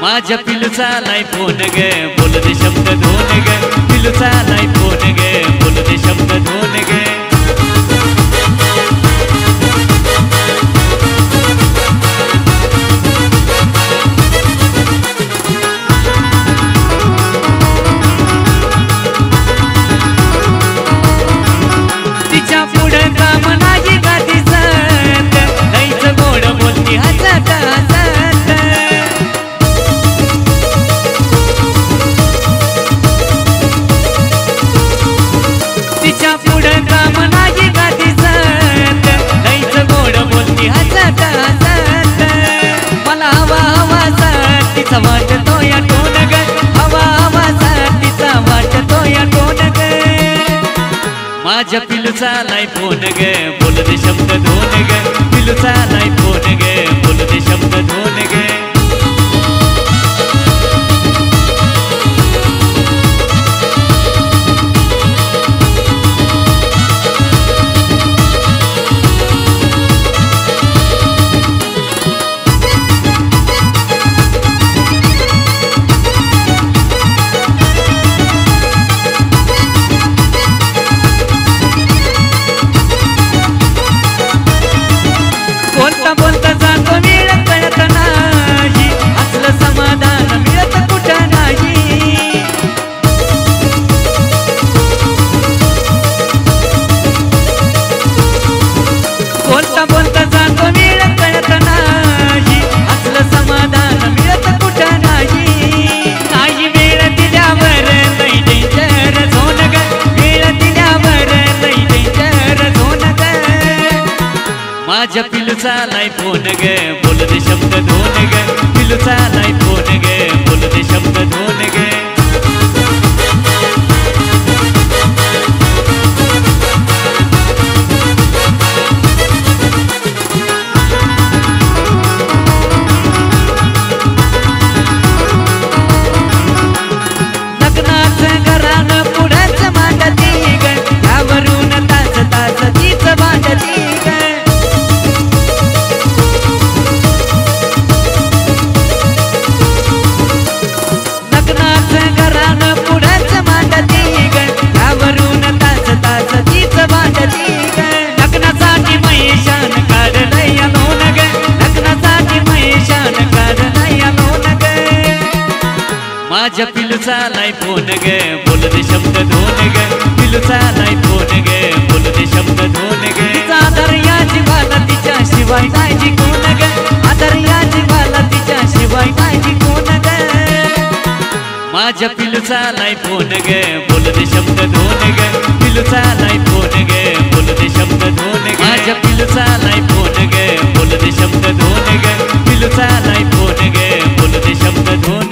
माझ्या पिलूचा लाई फोन ग बोल दे शब्द धोन ग पिलूचा लाई फोन ग बोल दे शब्द धोन ग तिच्या पुढे काम नाही का दिसत लईच गोड बोलती हसत हसत तिच्या पुढे काम नाही का दिसत लईच गोड बोलती हसत हसत मला हवा हवासा तिचा वाटतो या टोन ग हवा हवासा तिचा वाटतो या टोन ग माझ्या पिलूचा लाई फोन ग बोल दे शब्द धोन ग पिलूचा लाई फोन ग बोल दे शब्द धोन ग बोलता बोलता जातो वेळ कळत नाही असलं समाधान मिळत कुठं नाही बोलता बोलता जातो वेळ कळत नाही असलं समाधान मिळत कुठं नाही काही वेळ दिल्यावर लई डेंजर झोन ग वेळ दिल्यावर लई डेंजर झोन ग माझ्या पिलूचा लाई फोन ग बोल दे शब्द धोन ग पिलूचा लाई फोन ग बोल दे शब्द धोन ग लग्नाचं घरानं पुढंच मांडती ग यावरून तास तास तीच भांडती ग लग्नासाठी मैशान काढलंय लोन ग लग्नासाठी मैशान काढलंय लोन ग माझ्या पिलूचा लाई फोन ग बोल दे शब्द धोन ग पिलूचा लाई फोन ग बोल दे शब्द धोन ग तिचा आदर या जीवाला तिच्या शिवाय नाही कोण ग आदर या जीवाला तिच्या शिवाय नाही कोण ग माझ्या पिलूचा लाई फोन ग बोल दे शब्द धोन ग पिलूचा लाई फोन ग बोल दे शब्द धोन ग माझ्या पिलूचा लाई फोन ग बोल दे शब्द धोन ग पिलूचा लाई फोन ग बोल दे शब्द धोन